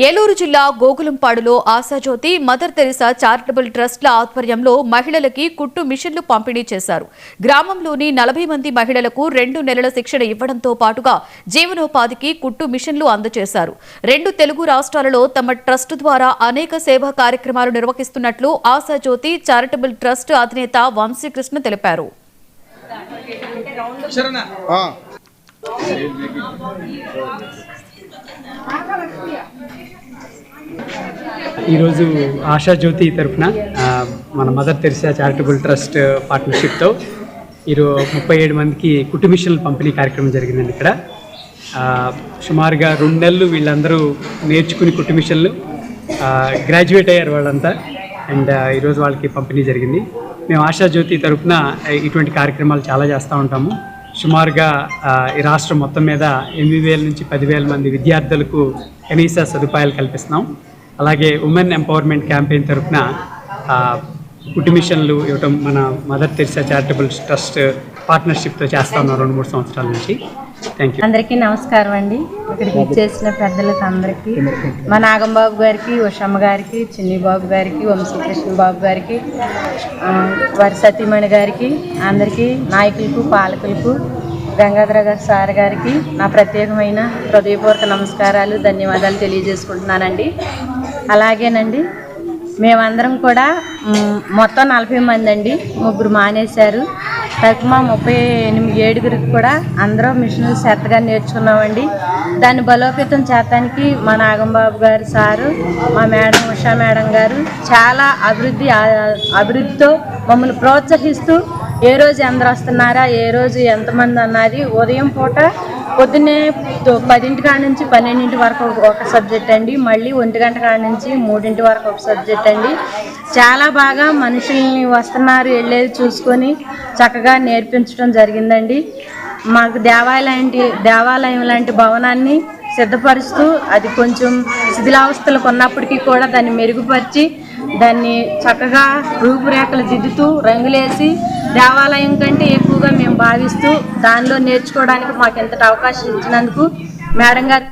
ఏలూరు జిల్లా గోగులంపాడులో ఆశాజ్యోతి mother Teresa charitable ట్రస్ట్ల ఆధ్వర్యంలో మహిళలకి కుట్టు మిషన్లు పంపిణీ చేశారు. గ్రామంలోని 40 మంది మహిళలకు 2 నెలల శిక్షణ ఇవ్వడంతో పాటుగా జీవనోపాధికి కుట్టు మిషన్లు అందజేశారు. 2 తెలుగు రాష్ట్రాలలో తమ ట్రస్ట్ ద్వారా అనేక సేవా కార్యక్రమాలు నిర్వహిస్తున్నట్లు ఆశాజ్యోతి చారిటబుల్ ట్రస్ట్ అధినేత వంశీకృష్ణ తెలిపారు. ఈరోజు ఆశాజ్యోతి తరఫున మన మదర్ తెరిసా చారిటబుల్ ట్రస్ట్ పార్ట్నర్షిప్తో 37 మందికి కుట్టు మిషన్లు పంపిణీ కార్యక్రమం జరిగిందండి. ఇక్కడ సుమారుగా 2 నెలలు వీళ్ళందరూ నేర్చుకుని కుట్టు మిషన్లు గ్రాడ్యుయేట్ అయ్యారు వాళ్ళంతా. అండ్ ఈరోజు వాళ్ళకి పంపిణీ జరిగింది. మేము ఆశాజ్యోతి తరఫున ఇటువంటి కార్యక్రమాలు చాలా చేస్తూ ఉంటాము. సుమారుగా ఈ రాష్ట్రం మొత్తం మీద 8,000 నుంచి 10,000 మంది విద్యార్థులకు కనీస సదుపాయాలు కల్పిస్తున్నాం. అలాగే ఉమెన్ ఎంపవర్మెంట్ క్యాంపెయిన్ తరఫున కుట్టు మిషన్లు ఇవ్వటం మన మదర్ తెరిసా చారిటబుల్ ట్రస్ట్ పార్ట్నర్షిప్తో చేస్తా ఉన్నాం 2-3 సంవత్సరాల నుంచి. Thank you. అందరికీ నమస్కారం అండి. ఇక్కడికి ఇచ్చేసిన పెద్దలకు అందరికీ, మా నాగంబాబు గారికి, ఉషమ్మ గారికి, చిన్ని బాబు గారికి, వంశీకృష్ణ బాబు గారికి, వారి సతీమణి గారికి, అందరికీ నాయకులకు, పాలకులకు, గంగాధర గారి సార్ గారికి నా ప్రత్యేకమైన హృదయపూర్వక నమస్కారాలు, ధన్యవాదాలు తెలియజేసుకుంటున్నానండి. అలాగేనండి, మేమందరం కూడా మొత్తం 40 మంది అండి, 3 మానేశారు. తక్కువ 38 కూడా అందరూ మిషన్లు శ్రద్ధగా నేర్చుకున్నామండి. దాన్ని బలోపేతం చేయడానికి మా నాగంబాబు గారు సారు, మా మేడం ఉషా మేడం గారు చాలా అభివృద్ధితో మమ్మల్ని ప్రోత్సహిస్తూ ఏ రోజు ఎందరు వస్తున్నారా, ఏ రోజు ఎంతమంది అన్నది ఉదయం పూట పొద్దున్నే 10 కాడ నుంచి 12 వరకు ఒక సబ్జెక్ట్ అండి, మళ్ళీ 1 గంట కాడ నుంచి 3 వరకు ఒక సబ్జెక్ట్ అండి. చాలా బాగా మనుషుల్ని వస్తున్నారు వెళ్ళేది చూసుకొని చక్కగా నేర్పించడం జరిగిందండి. మాకు దేవాలయం లాంటి భవనాన్ని సిద్ధపరుస్తూ అది కొంచెం శిథిలావస్థలకు ఉన్నప్పటికీ కూడా దాన్ని మెరుగుపరిచి దాన్ని చక్కగా రూపురేఖలు దిద్దుతూ రంగులేసి దేవాలయం కంటే ఎక్కువగా మేము భావిస్తూ దానిలో నేర్చుకోవడానికి మాకు ఎంతటి అవకాశం ఇచ్చినందుకు మేడం గారు